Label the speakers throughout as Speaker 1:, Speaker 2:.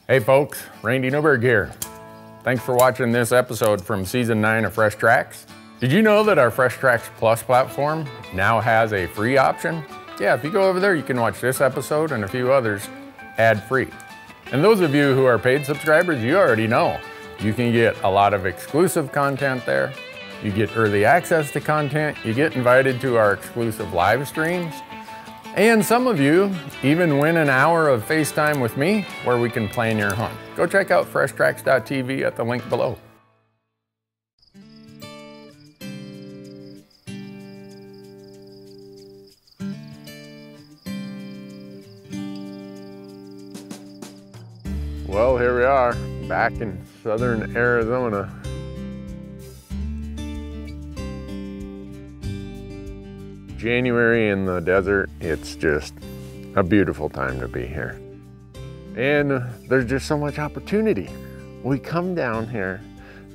Speaker 1: Hey folks, Randy Newberg here. Thanks for watching this episode from Season 9 of Fresh Tracks. Did you know that our Fresh Tracks Plus platform now has a free option? Yeah, if you go over there, you can watch this episode and a few others ad-free. And those of you who are paid subscribers, you already know. You can get a lot of exclusive content there. You get early access to content. You get invited to our exclusive live streams. And some of you even win an hour of FaceTime with me where we can plan your hunt. Go check out freshtracks.tv at the link below. Well, here we are, back in southern Arizona. January in the desert, it's just a beautiful time to be here. And there's just so much opportunity. We come down here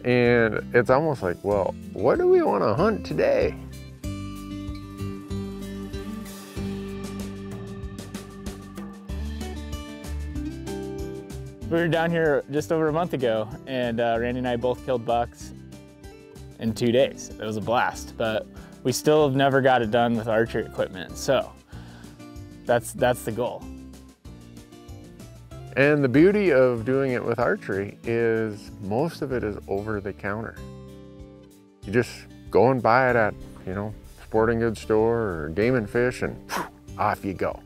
Speaker 1: and it's almost like, well, what do we want to hunt today?
Speaker 2: We were down here just over a month ago, and Randy and I both killed bucks in 2 days. It was a blast, but we still have never got it done with archery equipment, so that's the goal.
Speaker 1: And the beauty of doing it with archery is most of it is over the counter. You just go and buy it at, sporting goods store or Game and Fish, and off you go.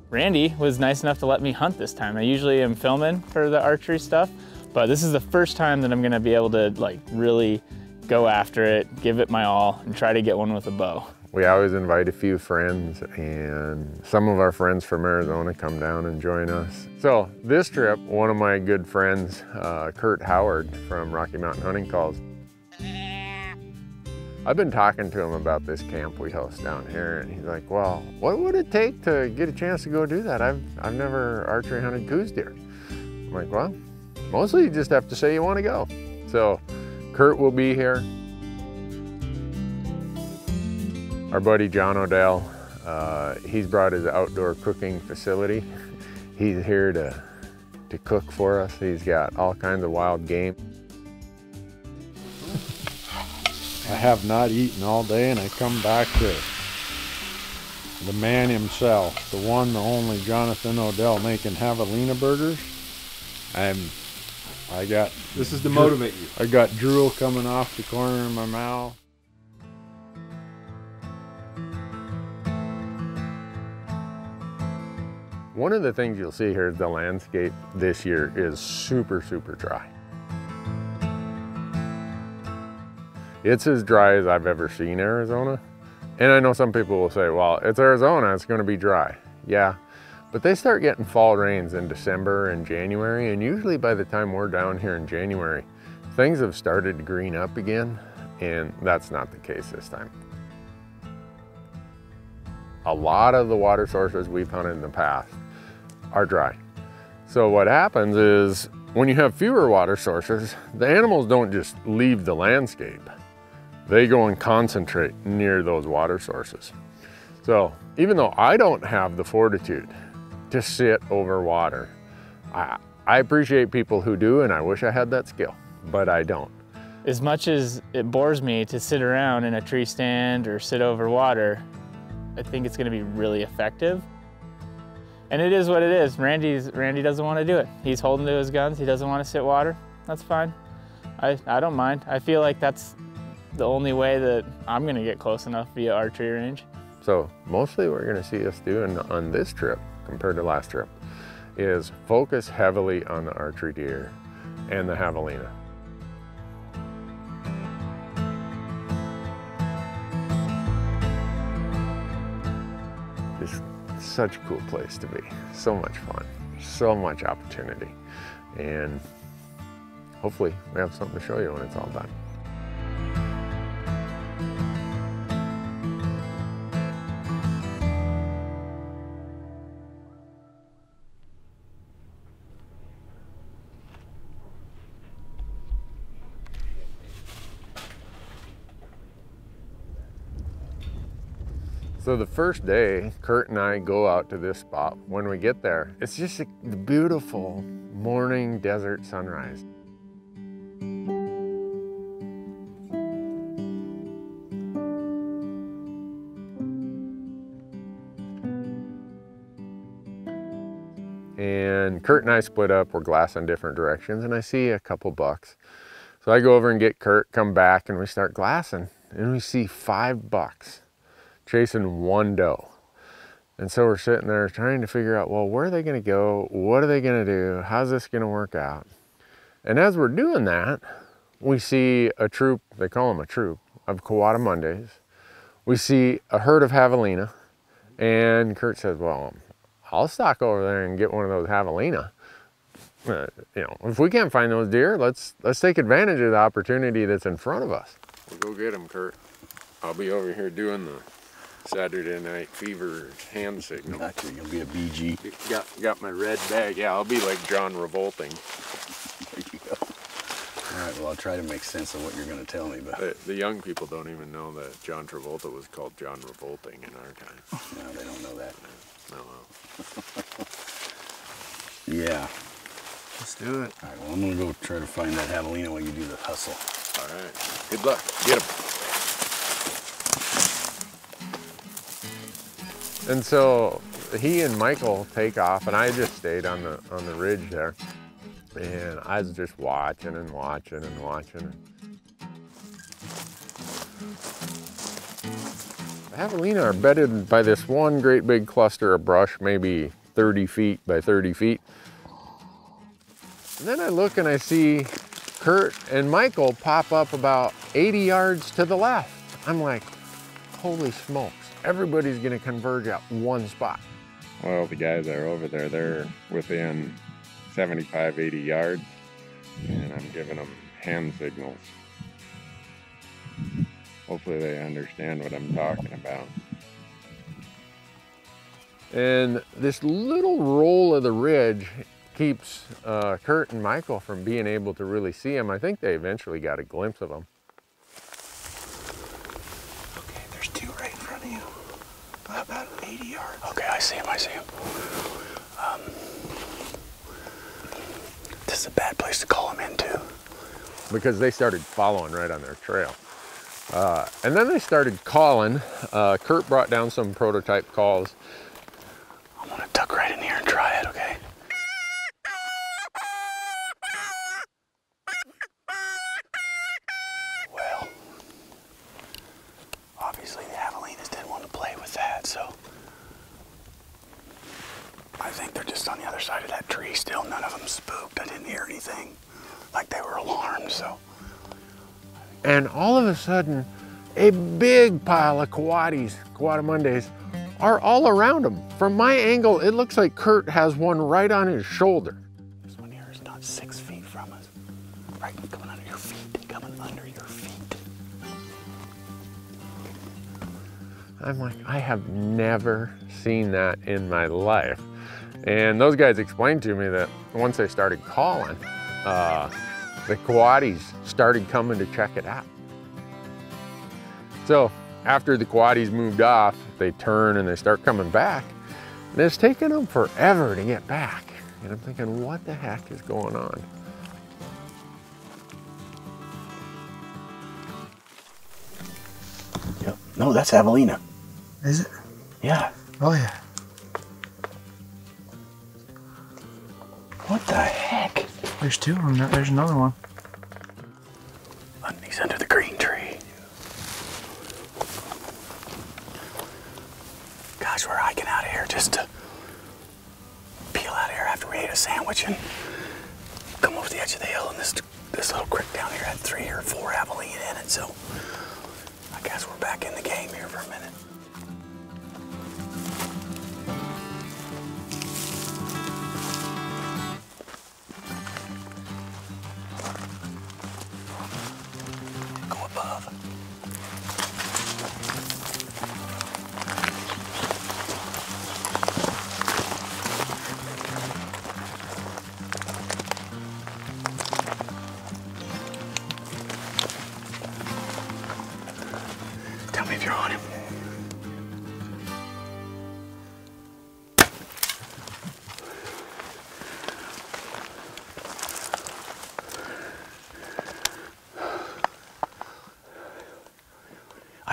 Speaker 2: Randy was nice enough to let me hunt this time. I usually am filming for the archery stuff, but this is the first time that I'm gonna be able to really go after it, give it my all, and try to get one with a bow.
Speaker 1: We always invite a few friends, and some of our friends from Arizona come down and join us. So this trip, one of my good friends, Kurt Howard from Rocky Mountain Hunting Calls. I've been talking to him about this camp we host down here, and he's like, well, what would it take to get a chance to go do that? I've never archery hunted Coues deer. I'm like, well, mostly you just have to say you want to go. So Kurt will be here. Our buddy John O'Dell, he's brought his outdoor cooking facility. He's here to cook for us. He's got all kinds of wild game.
Speaker 3: I have not eaten all day, and I come back to the man himself, the one, the only Johnathan O'Dell making Javelina burgers.
Speaker 4: This is to motivate you.
Speaker 3: I got drool coming off the corner of my mouth.
Speaker 1: One of the things you'll see here is the landscape this year is super, super dry. It's as dry as I've ever seen Arizona. And I know some people will say, well, it's Arizona, it's gonna be dry. Yeah, but they start getting fall rains in December and January, and usually by the time we're down here in January, things have started to green up again, and that's not the case this time. A lot of the water sources we've hunted in the past are dry. So what happens is, when you have fewer water sources, the animals don't just leave the landscape. They go and concentrate near those water sources. So even though I don't have the fortitude to sit over water, I appreciate people who do, and I wish I had that skill, but I don't.
Speaker 2: As much as it bores me to sit around in a tree stand or sit over water, I think it's gonna be really effective. And it is what it is. Randy doesn't want to do it. He's holding to his guns. He doesn't want to sit water. That's fine. I don't mind. I feel like that's the only way that I'm gonna get close enough via archery range.
Speaker 1: So mostly what you're gonna see us doing on this trip compared to last trip is focus heavily on the archery deer and the javelina. Just such a cool place to be. So much fun, so much opportunity. And hopefully we have something to show you when it's all done. So the first day, Kurt and I go out to this spot. When we get there, it's just a beautiful morning desert sunrise. And Kurt and I split up, we're glassing different directions, and I see a couple bucks. So I go over and get Kurt, come back, and we start glassing, and we see 5 bucks chasing 1 doe. And so we're sitting there trying to figure out, well, where are they gonna go? What are they gonna do? How's this gonna work out? And as we're doing that, we see a troop, they call them a troop, of Mondays. We see a herd of Javelina, and Kurt says, well, I'll stalk over there and get one of those Javelina. You know, if we can't find those deer, let's take advantage of the opportunity that's in front of us. We'll go get them, Kurt. I'll be over here doing the Saturday Night Fever hand signal.
Speaker 5: Gotcha, you'll be a BG.
Speaker 1: Got my red bag. Yeah, I'll be like John Revolting.
Speaker 5: There you go. All right, well, I'll try to make sense of what you're going to tell me. But
Speaker 1: the young people don't even know that John Travolta was called John Revolting in our time.
Speaker 5: No, they don't know that.
Speaker 1: No.
Speaker 5: Yeah.
Speaker 4: Let's do it.
Speaker 5: All right, well, I'm going to go try to find that Javelina while you do the hustle.
Speaker 1: All right. Good luck. Get him. And so he and Michael take off, and I just stayed on the ridge there. And I was just watching and watching and watching. The Javelina are bedded by this one great big cluster of brush, maybe 30 feet by 30 feet. And then I look and I see Kurt and Michael pop up about 80 yards to the left. I'm like, holy smokes, everybody's gonna converge at one spot. Well, the guys that are over there, they're within 75, 80 yards, and I'm giving them hand signals. Hopefully they understand what I'm talking about. And this little roll of the ridge keeps Kurt and Michael from being able to really see him. I think they eventually got a glimpse of him.
Speaker 5: Okay, there's 2 right in front of you. About 80 yards. Okay, I see him, I see him. This is a bad place to call him into.
Speaker 1: Because they started following right on their trail. And then they started calling. Kurt brought down some prototype calls.
Speaker 5: I'm gonna tuck right in here and try it, okay? Well, obviously the Javelinas didn't want to play with that, so I think they're just on the other side of that tree still. None of them spooked. I didn't hear anything like they were alarmed, so.
Speaker 1: And all of a sudden, a big pile of Coues Mondays are all around him. From my angle, it looks like Kurt has one right on his shoulder.
Speaker 5: This one here is not 6 feet from us. Right, coming under your feet, coming under your feet.
Speaker 1: I'm like, I have never seen that in my life. And those guys explained to me that once they started calling, the Coues started coming to check it out. So after the Coues moved off, they turn and they start coming back. And it's taken them forever to get back. And I'm thinking, what the heck is going on?
Speaker 5: Yep. No, that's Javelina.
Speaker 4: Is it?
Speaker 5: Yeah.
Speaker 4: Oh, yeah.
Speaker 5: What the heck?
Speaker 4: There's 2 of them. There's another one.
Speaker 5: He's under the green tree. Gosh, we're hiking out of here just to peel out of here after we ate a sandwich and come over the edge of the hill. And this little creek down here had 3 or 4 Javelina in it, so I guess we're back in the game here for a minute. Go above. Tell me if you're on him.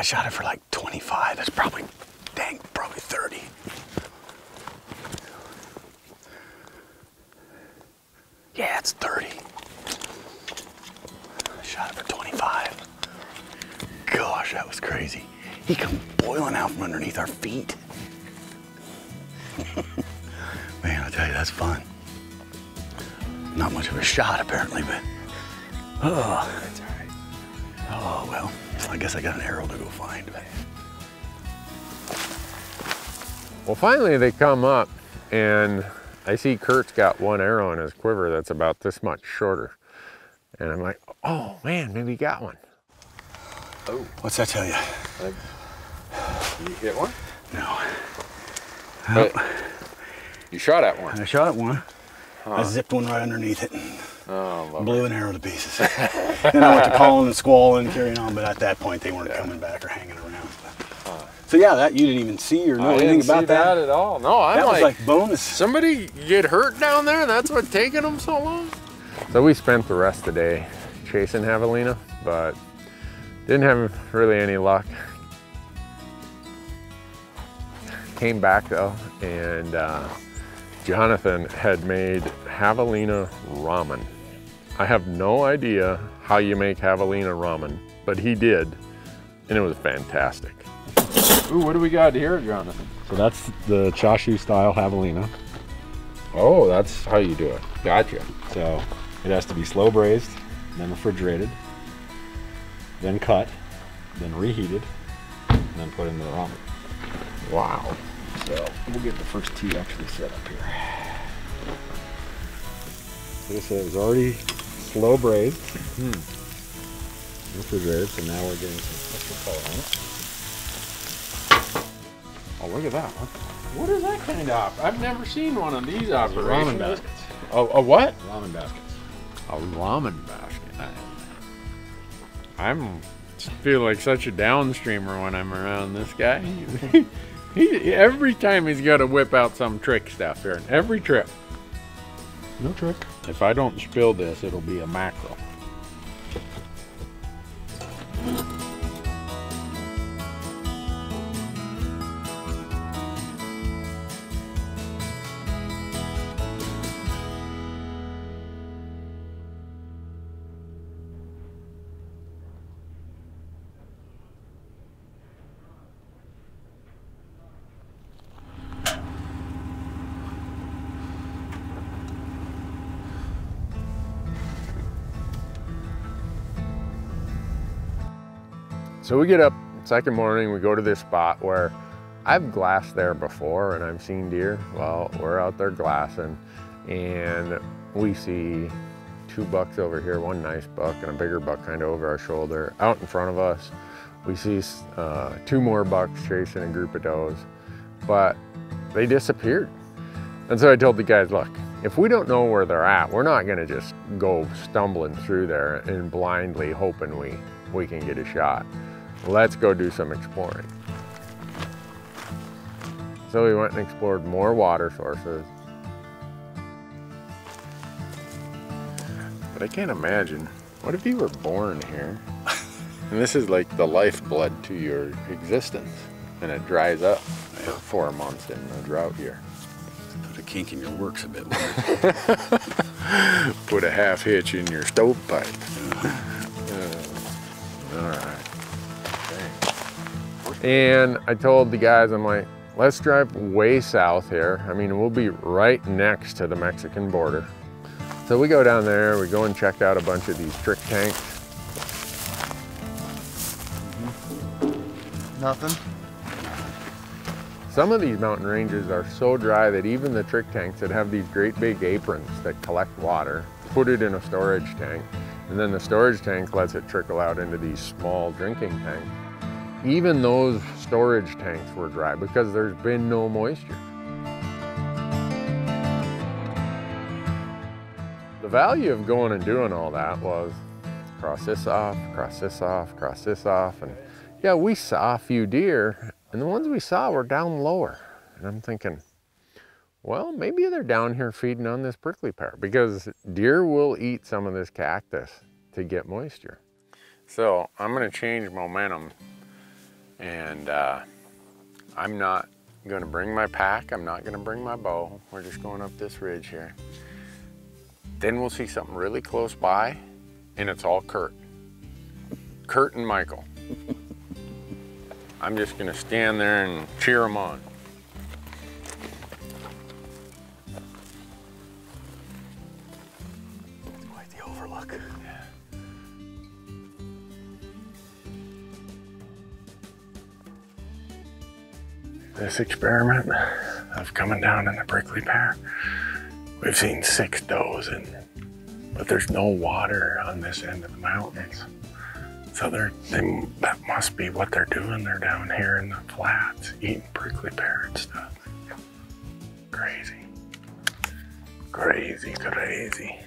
Speaker 5: I shot it for like 25. That's probably, dang, probably 30. Yeah, it's 30. I shot it for 25. Gosh, that was crazy. He come boiling out from underneath our feet. Man, I tell you, that's fun. Not much of a shot apparently, but oh, that's all right. Oh well, I guess I got an arrow to go find.
Speaker 1: Well, finally they come up, and I see Kurt's got one arrow in his quiver that's about this much shorter, and I'm like, oh man, maybe he got one.
Speaker 5: Oh, what's that tell you?
Speaker 1: You hit one?
Speaker 5: No.
Speaker 1: But you shot at one.
Speaker 5: I shot at one. Huh. I zipped one right underneath it and blew an arrow to pieces. Then I went to calling and squalling and carrying on, but at that point they weren't coming back or hanging around. So yeah, that you didn't even see or know anything about that
Speaker 1: at all. No, I'm
Speaker 5: that was like bonus.
Speaker 1: Somebody get hurt down there? That's what's taking them so long? So we spent the rest of the day chasing javelina, but didn't have really any luck. Came back though, and Johnathan had made javelina ramen. I have no idea how you make javelina ramen, but he did, and it was fantastic. Ooh, what do we got here, Johnathan?
Speaker 3: So that's the chashu style javelina.
Speaker 1: Oh, that's how you do it. Gotcha.
Speaker 3: So it has to be slow braised, then refrigerated, then cut, then reheated, and then put into the ramen.
Speaker 1: Wow.
Speaker 3: So we'll get the first two actually set up here. Like I said, it was already slow braised, refrigerated, so now we're getting some extra color on it.
Speaker 1: Oh, look at that. What is that kind of? I've never seen one of these operations.
Speaker 3: Ramen baskets.
Speaker 1: A what?
Speaker 3: Ramen baskets.
Speaker 1: A ramen basket. I'm feel like such a downstreamer when I'm around this guy. Every time he's got to whip out some trick stuff here. Every trip.
Speaker 3: No trick.
Speaker 1: If I don't spill this, it'll be a mackerel. So we get up second morning, we go to this spot where I've glassed there before and I've seen deer. Well, we're out there glassing and we see two bucks over here, one nice buck and a bigger buck kind of over our shoulder. Out in front of us, we see two more bucks chasing a group of does, but they disappeared. And so I told the guys, look, if we don't know where they're at, we're not gonna just go stumbling through there and blindly hoping we can get a shot. Let's go do some exploring. So we went and explored more water sources. But I can't imagine, what if you were born here? And this is like the lifeblood to your existence, and it dries up for 4 months in a drought year.
Speaker 5: Put a kink in your works a bit more.
Speaker 1: Put a half hitch in your stovepipe. All right. And I told the guys, I'm like, let's drive way south here. I mean, we'll be right next to the Mexican border. So we go down there, we go and check out a bunch of these trick tanks.
Speaker 4: Nothing.
Speaker 1: Some of these mountain ranges are so dry that even the trick tanks that have these great big aprons that collect water, put it in a storage tank, and then the storage tank lets it trickle out into these small drinking tanks. Even those storage tanks were dry because there's been no moisture. The value of going and doing all that was cross this off, cross this off, cross this off. And yeah, we saw a few deer and the ones we saw were down lower. And I'm thinking, well, maybe they're down here feeding on this prickly pear because deer will eat some of this cactus to get moisture. So I'm gonna change momentum And I'm not gonna bring my pack, I'm not gonna bring my bow. We're just going up this ridge here. Then we'll see something really close by, and it's all Kurt. Kurt and Michael. I'm just gonna stand there and cheer them on.
Speaker 5: It's quite the overlook.
Speaker 1: This experiment of coming down in the prickly pear, we've seen 6 does, but there's no water on this end of the mountains. So that must be what they're doing. They're down here in the flats eating prickly pear and stuff. Crazy. Crazy, crazy.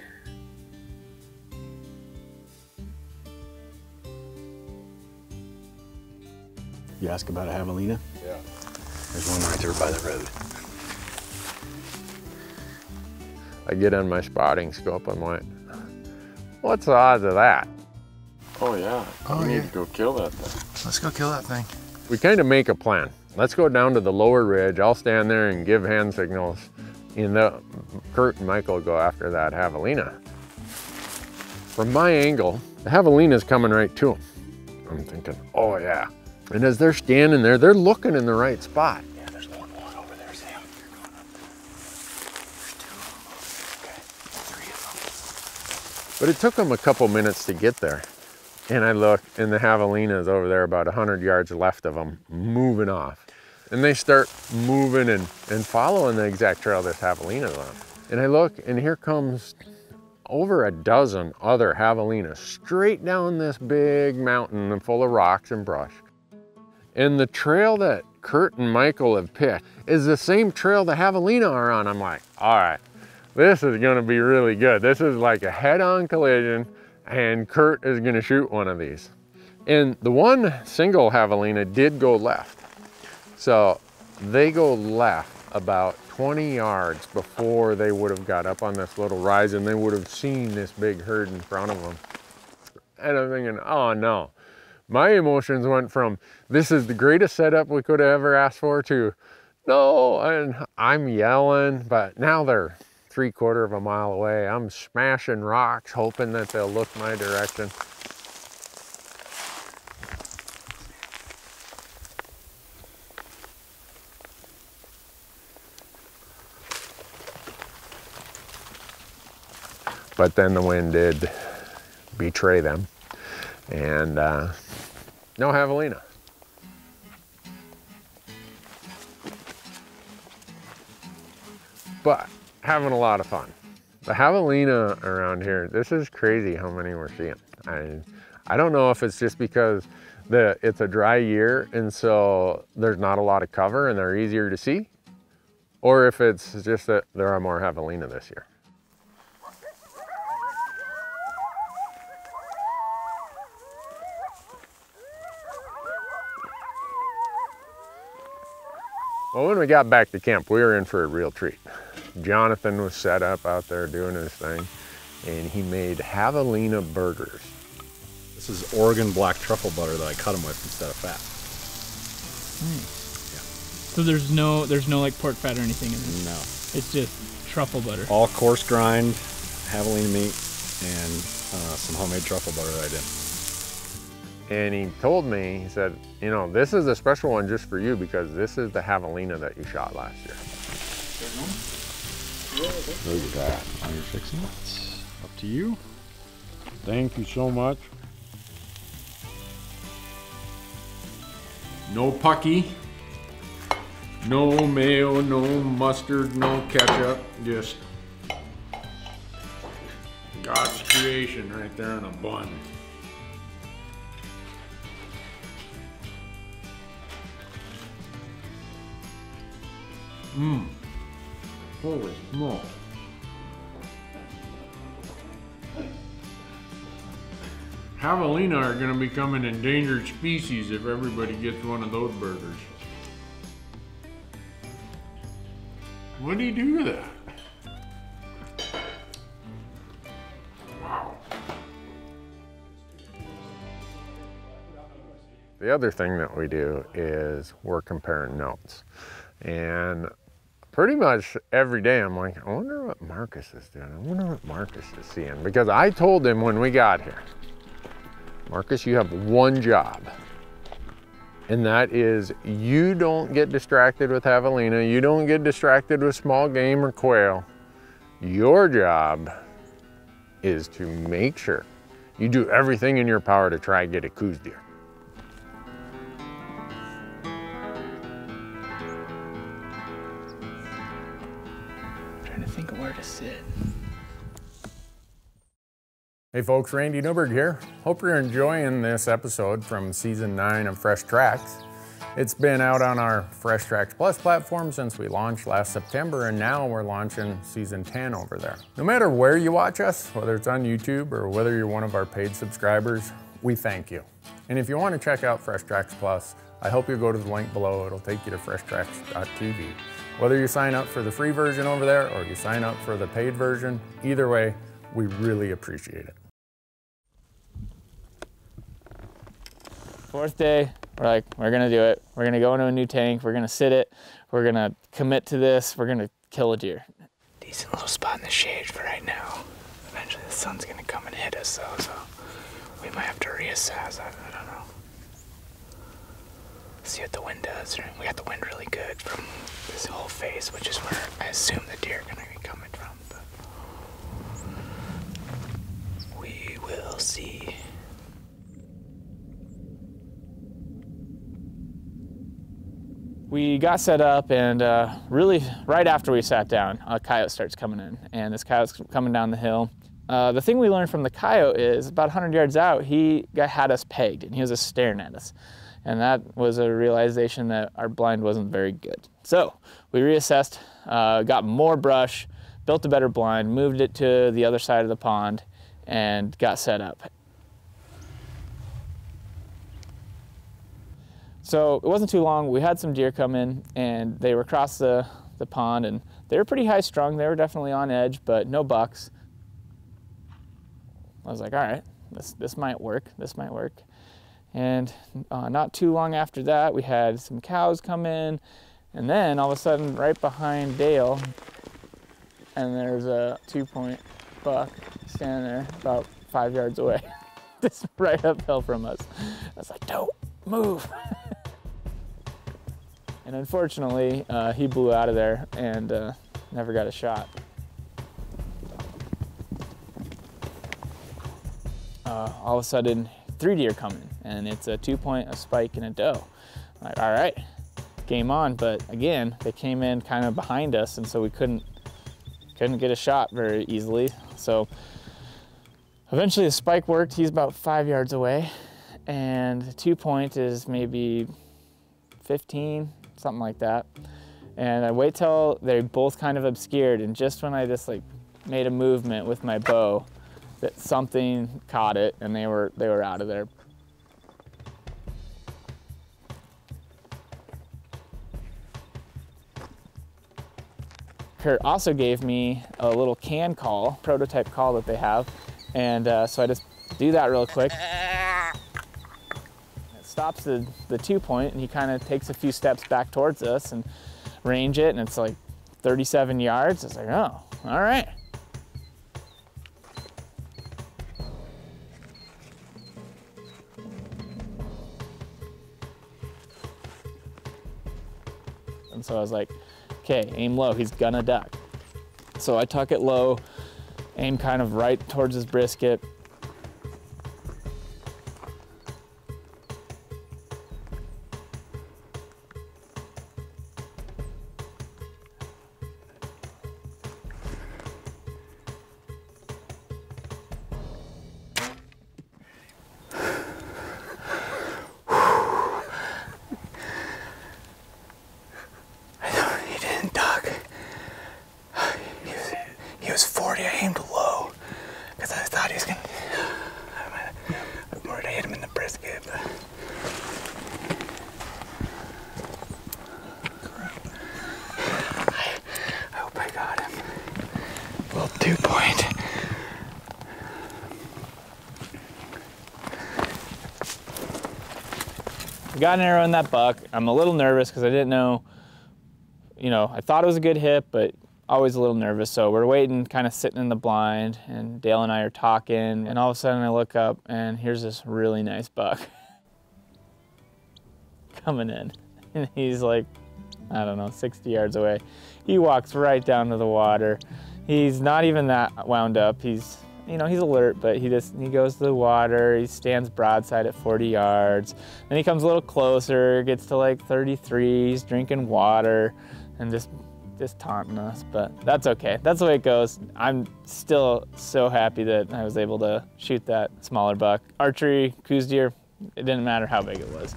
Speaker 5: You ask about a javelina?
Speaker 3: Yeah.
Speaker 5: There's one right there by the road.
Speaker 1: I get on my spotting scope, I'm like, what's the odds of that?
Speaker 3: Oh yeah.
Speaker 4: Oh,
Speaker 3: We
Speaker 4: yeah.
Speaker 3: need to go kill that thing.
Speaker 4: Let's go kill that thing.
Speaker 1: We kind of make a plan. Let's go down to the lower ridge. I'll stand there and give hand signals. Kurt and Michael go after that javelina. From my angle, the javelina's coming right to them. I'm thinking, oh yeah. And as they're standing there, they're looking in the right spot.
Speaker 5: Yeah, there's one over there, Sam. You're going up. There's 2 of them. Okay, 3 of them.
Speaker 1: But it took them a couple minutes to get there. And I look, and the javelina's over there about 100 yards left of them, moving off. And they start moving and following the exact trail this javelina's on. And I look, and here comes over a dozen other javelinas straight down this big mountain full of rocks and brush. And the trail that Kurt and Michael have picked is the same trail the javelina are on. I'm like, all right, this is gonna be really good. This is like a head-on collision, and Kurt is gonna shoot one of these. And the one single javelina did go left. So they go left about 20 yards before they would have got up on this little rise, and they would have seen this big herd in front of them. And I'm thinking, oh no. My emotions went from, this is the greatest setup we could have ever asked for, to, no, and I'm yelling, but now they're 3/4 of a mile away. I'm smashing rocks, hoping that they'll look my direction. But then the wind did betray them, and no javelina. But having a lot of fun. The javelina around here, this is crazy how many we're seeing. I don't know if it's just because it's a dry year and so there's not a lot of cover and they're easier to see, or if it's just that there are more javelina this year. Well, when we got back to camp, we were in for a real treat. Johnathan was set up out there doing his thing, and he made javelina burgers.
Speaker 5: This is Oregon black truffle butter that I cut them with instead of fat.
Speaker 2: So there's no like pork fat or anything in this?
Speaker 5: No.
Speaker 2: It's just truffle butter.
Speaker 5: All coarse grind, javelina meat, and some homemade truffle butter that I did.
Speaker 1: And he told me, he said, you know, this is a special one just for you because this is the javelina that you shot last year.
Speaker 3: Look at that.
Speaker 5: You're fixing it. Up to you.
Speaker 3: Thank you so much.
Speaker 1: No pucky, no mayo, no mustard, no ketchup, just God's creation right there in a bun. Mmm. Holy smoke. Javelina are going to become an endangered species if everybody gets one of those burgers. What do you do to that? Wow.
Speaker 3: The other thing that we do is we're comparing notes. And pretty much every day I'm like, I wonder what Marcus is doing. I wonder what Marcus is seeing. Because I told him when we got here, Marcus, you have one job. And that is you don't get distracted with javelina. You don't get distracted with small game or quail. Your job is to make sure you do everything in your power to try and get a Coues deer.
Speaker 2: Trying to think of where to sit.
Speaker 1: Hey folks, Randy Newberg here. Hope you're enjoying this episode from season 9 of Fresh Tracks. It's been out on our Fresh Tracks Plus platform since we launched last September, and now we're launching season 10 over there. No matter where you watch us, whether it's on YouTube or whether you're one of our paid subscribers, we thank you. And if you want to check out Fresh Tracks Plus, I hope you go to the link below. It'll take you to freshtracks.tv. Whether you sign up for the free version over there or you sign up for the paid version, either way, we really appreciate it.
Speaker 2: Fourth day, we're like, we're gonna do it. We're gonna go into a new tank. We're gonna sit it. We're gonna commit to this. We're gonna kill a deer.
Speaker 5: Decent little spot in the shade for right now. Eventually the sun's gonna come and hit us though, so we might have to reassess. I don't know. See what the wind does. We got the wind really good from this whole face, which is where I assume the deer are gonna be coming from, but we will see.
Speaker 2: We got set up, and really right after we sat down, a coyote starts coming in, and this coyote's coming down the hill. The thing we learned from the coyote is about 100 yards out, he had us pegged, and he was just staring at us. And that was a realization that our blind wasn't very good. So we reassessed, got more brush, built a better blind, moved it to the other side of the pond, and got set up. So it wasn't too long, we had some deer come in, and they were across the pond, and they were pretty high strung. They were definitely on edge, but no bucks. I was like, all right, this might work, this might work. And not too long after that, we had some cows come in, and then all of a sudden, right behind Dale, and there's a 2-point buck standing there about 5 yards away, just right uphill from us. I was like, don't move. And unfortunately, he blew out of there and never got a shot. All of a sudden, 3 deer come in, and it's a 2-point, a spike, and a doe. I'm like, all right, game on. But again, they came in kind of behind us, and so we couldn't get a shot very easily. So eventually the spike worked. He's about 5 yards away, and the 2-point is maybe 15, something like that. And I wait till they're both kind of obscured, and just when I just like made a movement with my bow, that something caught it, and they were out of there. Kurt also gave me a little can call, prototype call that they have, and so I just do that real quick. It stops the 2-point, and he kind of takes a few steps back towards us and range it, and it's like 37 yards. I was like, oh, all right. And so I was like, okay, aim low, he's gonna duck. So I tuck it low, aim kind of right towards his brisket.
Speaker 5: He was 40, I aimed low, because I thought he was gonna,
Speaker 2: I got an arrow in that buck. I'm a little nervous because I didn't know, you know, I thought it was a good hit, but always a little nervous. So we're waiting, kind of sitting in the blind, and Dale and I are talking, and all of a sudden I look up and here's this really nice buck coming in. And he's like, I don't know, 60 yards away. He walks right down to the water. He's not even that wound up. He's, you know, he's alert, but he goes to the water. He stands broadside at 40 yards. Then he comes a little closer, gets to like 33. He's drinking water and just taunting us, but that's okay. That's the way it goes. I'm still so happy that I was able to shoot that smaller buck. Archery, Coues deer, it didn't matter how big it was.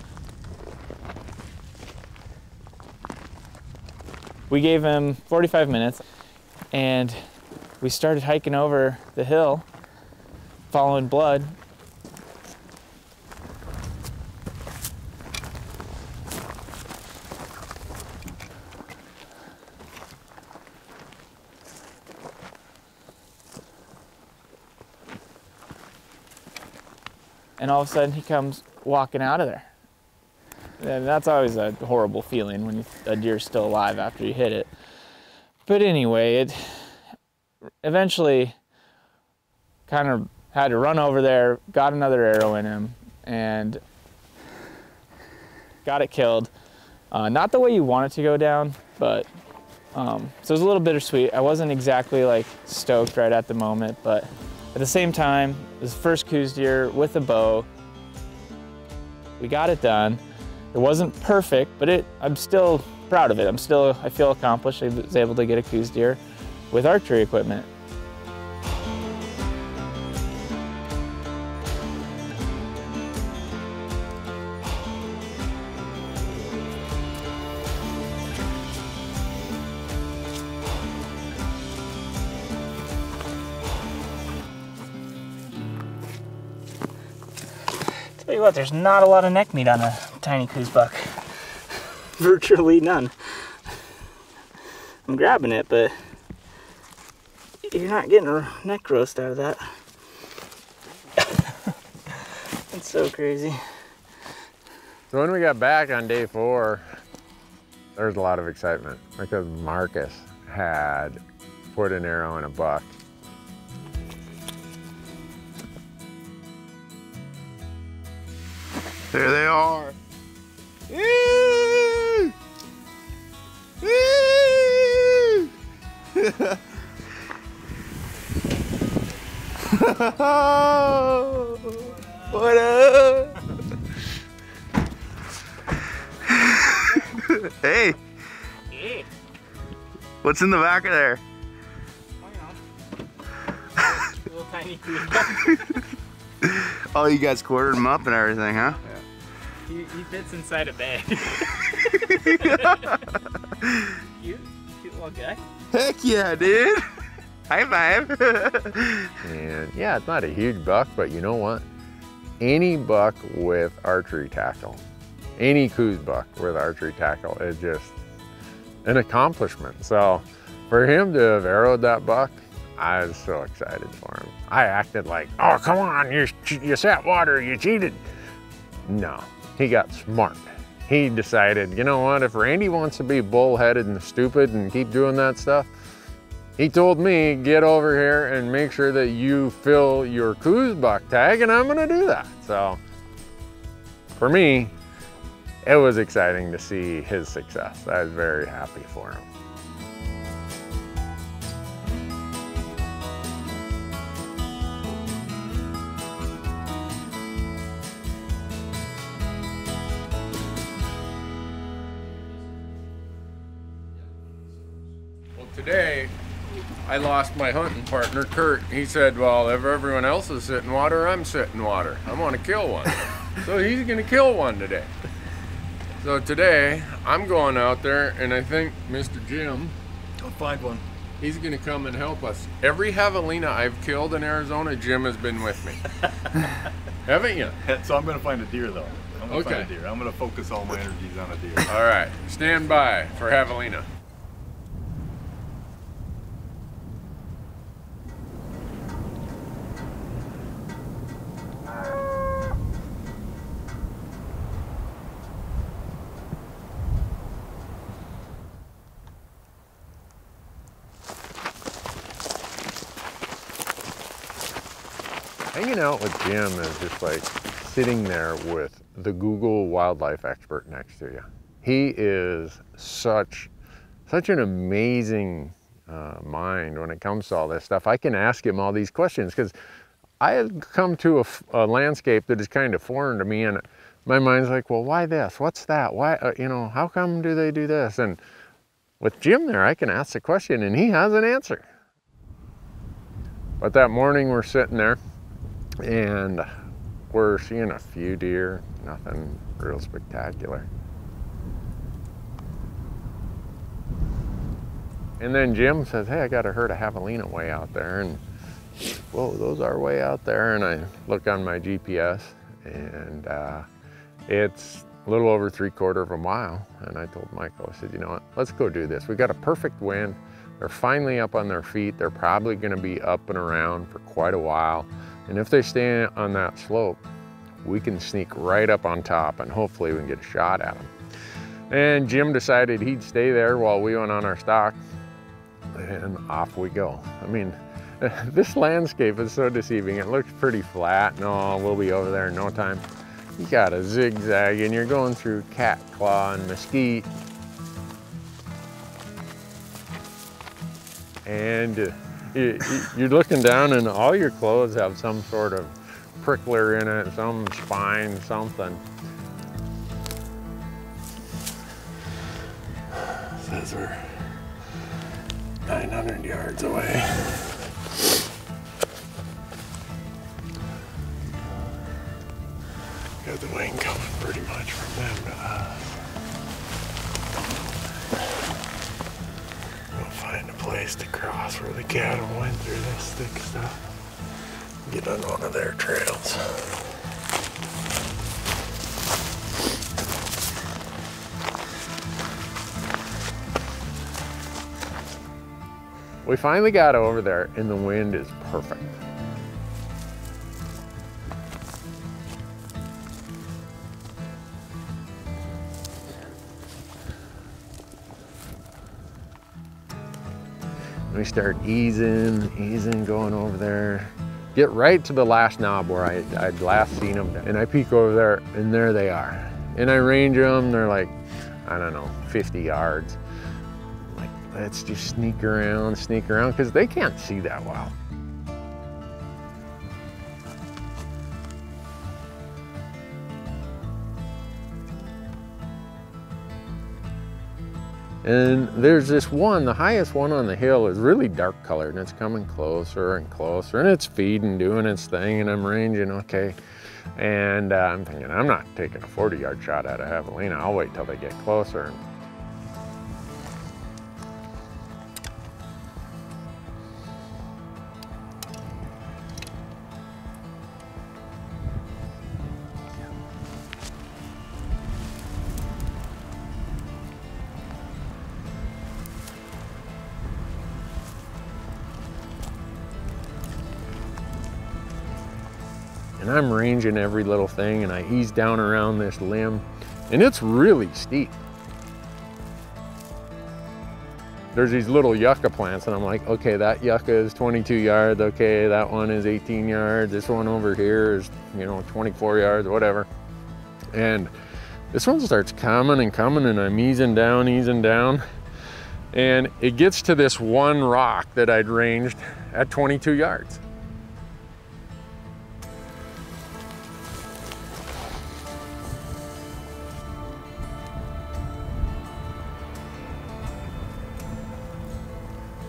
Speaker 2: We gave him 45 minutes and we started hiking over the hill, following blood. And all of a sudden he comes walking out of there. And that's always a horrible feeling when a deer's still alive after you hit it. But anyway, it eventually kind of had to run over there, got another arrow in him, and got it killed. Not the way you want it to go down, but so it was a little bittersweet. I wasn't exactly like stoked right at the moment, but at the same time, it was the first Coues deer with a bow. We got it done. It wasn't perfect, but I'm still proud of it. I feel accomplished. I was able to get a Coues deer with archery equipment.
Speaker 6: Tell you what, there's not a lot of neck meat on a tiny Coues buck. Virtually none. I'm grabbing it, but you're not getting a neck roast out of that. It's so crazy.
Speaker 3: So when we got back on day 4, there was a lot of excitement because Marcus had put an arrow in a buck.
Speaker 4: There they are. What up? Hey.
Speaker 6: Hey.
Speaker 4: What's in the back of there?
Speaker 6: Little tiny Coues buck.
Speaker 4: Oh, you guys quartered him up and everything, huh?
Speaker 6: He fits inside a bag. Cute little guy.
Speaker 4: Heck yeah, dude. High five.
Speaker 3: And yeah, it's not a huge buck, but you know what? Any buck with archery tackle, any Coues buck with archery tackle is just an accomplishment. So for him to have arrowed that buck, I was so excited for him. I acted like, oh, come on, you sat water, you cheated. No, he got smart. He decided, you know what, if Randy wants to be bullheaded and stupid and keep doing that stuff, he told me, get over here and make sure that you fill your Coues buck tag, and I'm gonna do that. So for me, it was exciting to see his success. I was very happy for him.
Speaker 1: Today, I lost my hunting partner, Kurt. He said, well, if everyone else is sitting water, I'm sitting water. I want to kill one. So he's going to kill one today. So today, I'm going out there, and I think Mr. Jim,
Speaker 7: I'll find one.
Speaker 1: he's going to come and help us. Every javelina I've killed in Arizona, Jim has been with me. Haven't you?
Speaker 7: So I'm going to find a deer, though. I'm going to
Speaker 1: Okay.
Speaker 7: find a deer. I'm going to focus all my energies on a deer.
Speaker 1: All right, stand by for javelina.
Speaker 3: hanging out with Jim is just like sitting there with the Google wildlife expert next to you. He is such an amazing mind when it comes to all this stuff. I can ask him all these questions because I had come to a landscape that is kind of foreign to me, and my mind's like, well, why this? What's that? Why, you know, how come do they do this? And with Jim there, I can ask the question and he has an answer. But that morning we're sitting there and we're seeing a few deer, nothing real spectacular. And then Jim says, hey, I got a herd of javelina way out there. And whoa, those are way out there. And I look on my GPS and it's a little over 3/4 of a mile. And I told Michael, I said, you know what, let's go do this. We got a perfect wind. They're finally up on their feet. They're probably gonna be up and around for quite a while. And if they stay on that slope, we can sneak right up on top and hopefully we can get a shot at them. And Jim decided he'd stay there while we went on our stalk, and off we go. I mean, this landscape is so deceiving. It looks pretty flat. No, we'll be over there in no time. You got a zigzag and you're going through catclaw and mesquite. And you're looking down and all your clothes have some sort of prickler in it, some spine, something. Says we're 900 yards away. Got the wind coming pretty much from them to us. We'll find a place to cross where the cattle went through this thick stuff. Get on one of their trails. We finally got over there and the wind is perfect. We start easing, going over there. Get right to the last knob where I'd last seen them. And I peek over there and there they are. And I range them, they're like, I don't know, 50 yards. Like, let's just sneak around, because they can't see that well. And there's this one, the highest one on the hill is really dark colored and it's coming closer and closer and it's feeding, doing its thing, and I'm ranging, okay. And I'm thinking, I'm not taking a 40-yard shot at a javelina. I'll wait till they get closer. And I'm ranging every little thing and I ease down around this limb and it's really steep. There's these little yucca plants and I'm like, okay, that yucca is 22 yards. Okay, that one is 18 yards. This one over here is, you know, 24 yards, whatever. And this one starts coming and coming and I'm easing down. And it gets to this one rock that I'd ranged at 22 yards.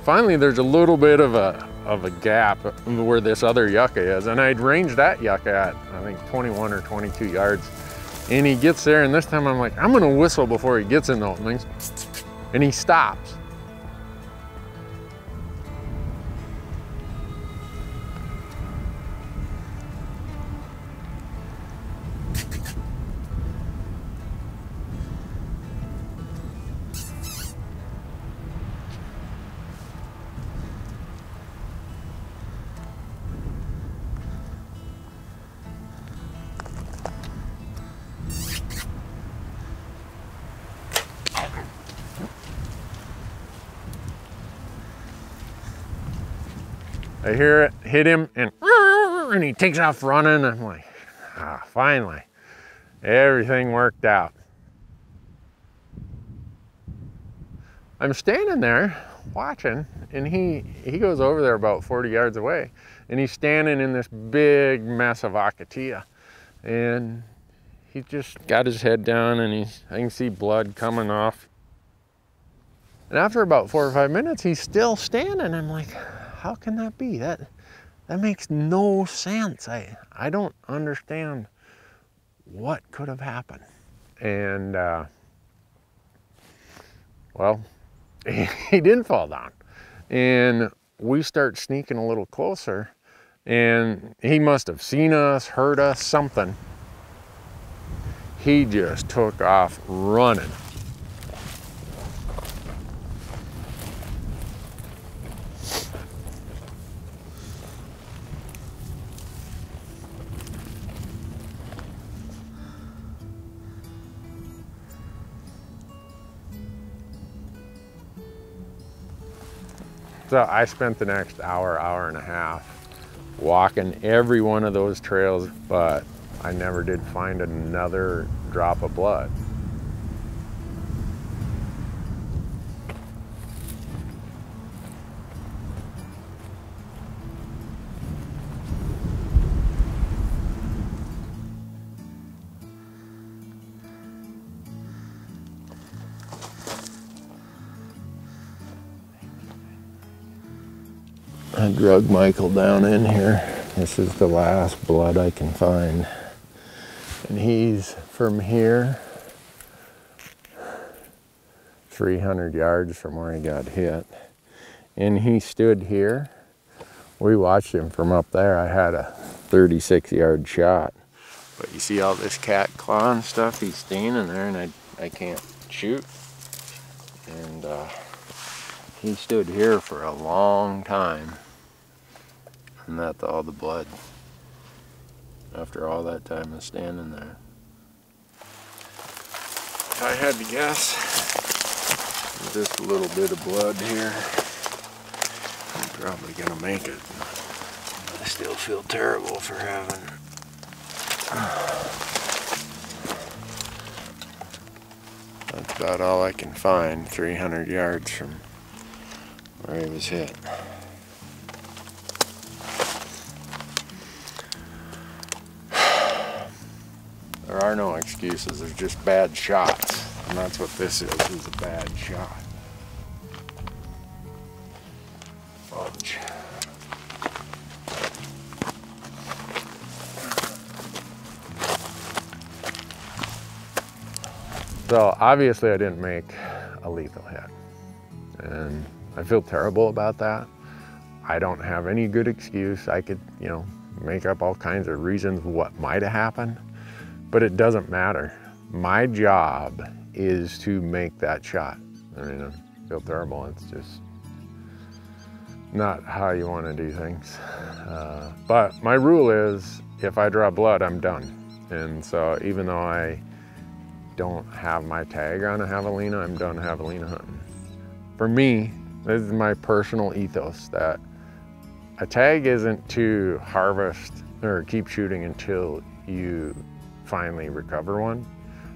Speaker 3: Finally, there's a little bit of a gap where this other yucca is, and I'd ranged that yucca at, I think, 21 or 22 yards. And he gets there, and this time I'm like, I'm gonna whistle before he gets in those things. And he stops. I hear it hit him and and he takes off running. I'm like, finally, everything worked out. I'm standing there watching, and he goes over there about 40 yards away, and he's standing in this big mess of Achatea, and he just got his head down, and I can see blood coming off. And after about 4 or 5 minutes, he's still standing. I'm like, how can that be? That makes no sense. I don't understand what could have happened. And well, he didn't fall down. And we start sneaking a little closer, and he must have seen us, heard us, something. He just took off running. So I spent the next hour, hour and a half walking every one of those trails, but I never did find another drop of blood. I drug Michael down in here. This is the last blood I can find. And he's from here, 300 yards from where he got hit. And he stood here. We watched him from up there. I had a 36-yard shot. But you see all this cat claw and stuff? He's standing there, and I can't shoot. And he stood here for a long time. And that's all the blood after all that time of standing there. If I had to guess, just a little bit of blood here, I'm probably gonna make it. I still feel terrible for having that's about all I can find, 300 yards from where he was hit. There are no excuses, there's just bad shots. And that's what this is a bad shot. Fudge. So obviously I didn't make a lethal hit. And I feel terrible about that. I don't have any good excuse. I could, make up all kinds of reasons what might have happened. But it doesn't matter. My job is to make that shot. I mean, I feel terrible. It's just not how you want to do things. But my rule is, if I draw blood, I'm done. And so even though I don't have my tag on a javelina, I'm done javelina hunting. For me, this is my personal ethos, that a tag isn't to harvest or keep shooting until you finally recover one.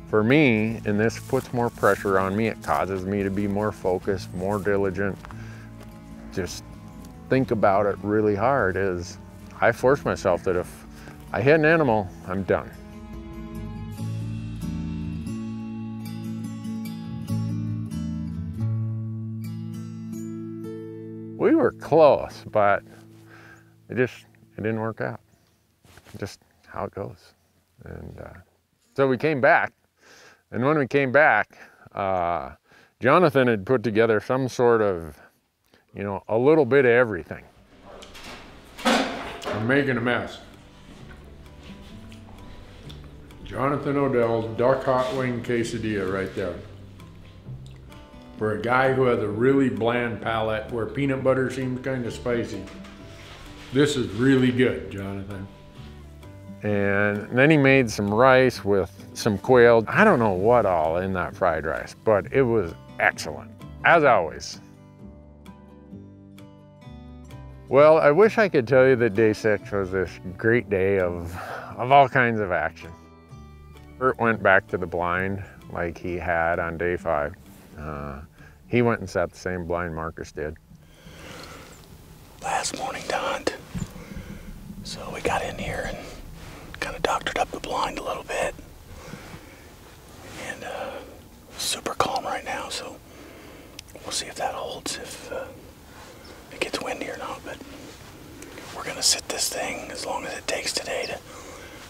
Speaker 3: For me, and this puts more pressure on me, it causes me to be more focused, more diligent, just think about it really hard, is I force myself that if I hit an animal, I'm done. We were close, but it didn't work out. Just how it goes. And so we came back, and when we came back, Johnathan had put together some sort of, a little bit of everything.
Speaker 1: I'm making a mess. Johnathan O'Dell's duck hot wing quesadilla right there. For a guy who has a really bland palate where peanut butter seems kind of spicy, this is really good, Johnathan.
Speaker 3: And then he made some rice with some quail. I don't know what all in that fried rice, but it was excellent, as always. Well, I wish I could tell you that day 6 was this great day of all kinds of action. Bert went back to the blind like he had on day 5. He went and set the same blind Marcus did.
Speaker 5: Last morning to hunt. So we got in here and kind of doctored up the blind a little bit. And super calm right now, so we'll see if that holds, if it gets windy or not. But we're gonna sit this thing as long as it takes today to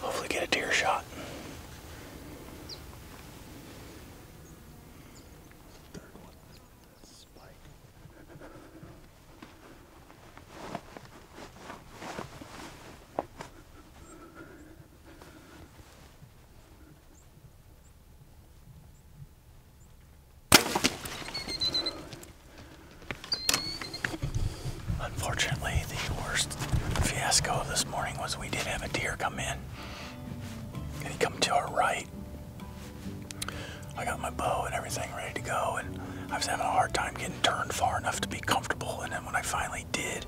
Speaker 5: hopefully get a deer shot. Unfortunately, the worst fiasco of this morning was we did have a deer come in. And he come to our right. I got my bow and everything ready to go, and I was having a hard time getting turned far enough to be comfortable. And then when I finally did,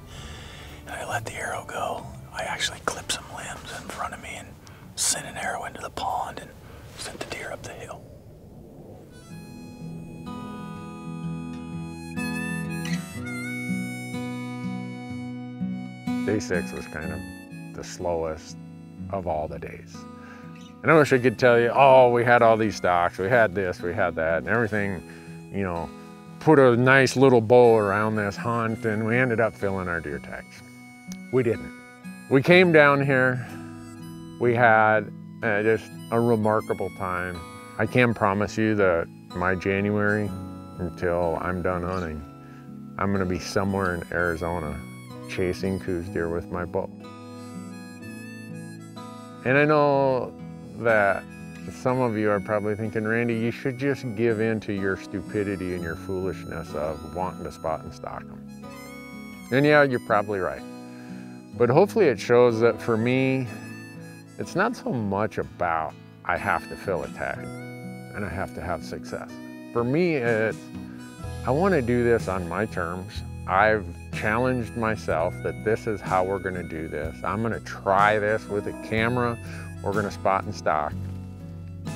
Speaker 5: and I let the arrow go, I actually clipped some limbs in front of me and sent an arrow into the pond and sent the deer up the hill.
Speaker 3: Day 6 was kind of the slowest of all the days. And I wish I could tell you, oh, we had all these stalks, we had this, we had that, and everything, you know, put a nice little bow around this hunt, and we ended up filling our deer tags. We didn't. We came down here, we had just a remarkable time. I can promise you that my January, until I'm done hunting, I'm gonna be somewhere in Arizona chasing Coues deer with my bow. And I know that some of you are probably thinking, Randy, you should just give in to your stupidity and your foolishness of wanting to spot and stalk them. And yeah, you're probably right. But hopefully it shows that for me, it's not so much about I have to fill a tag and I have to have success. For me, it's I want to do this on my terms. I've challenged myself that this is how we're going to do this. I'm going to try this with a camera. We're going to spot and stalk.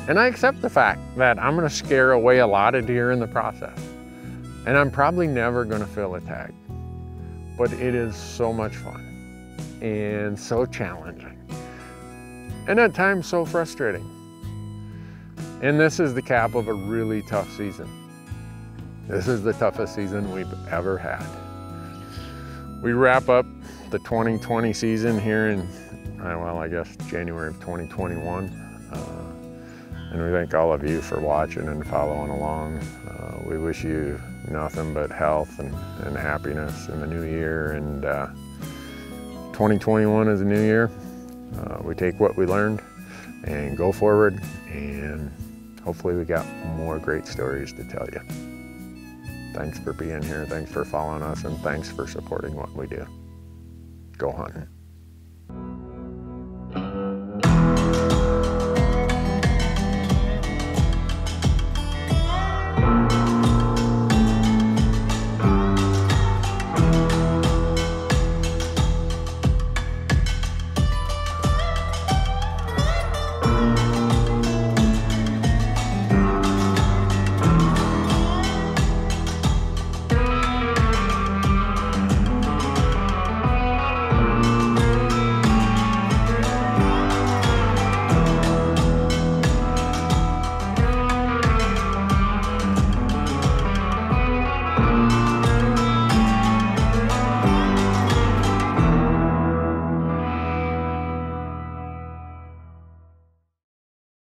Speaker 3: And I accept the fact that I'm going to scare away a lot of deer in the process. And I'm probably never going to fill a tag. But it is so much fun and so challenging. And at times so frustrating. And this is the cap of a really tough season. This is the toughest season we've ever had. We wrap up the 2020 season here in, well, I guess January of 2021. And we thank all of you for watching and following along. We wish you nothing but health and happiness in the new year. And 2021 is a new year. We take what we learned and go forward. And hopefully we got more great stories to tell you. Thanks for being here, thanks for following us, and thanks for supporting what we do. Go hunting.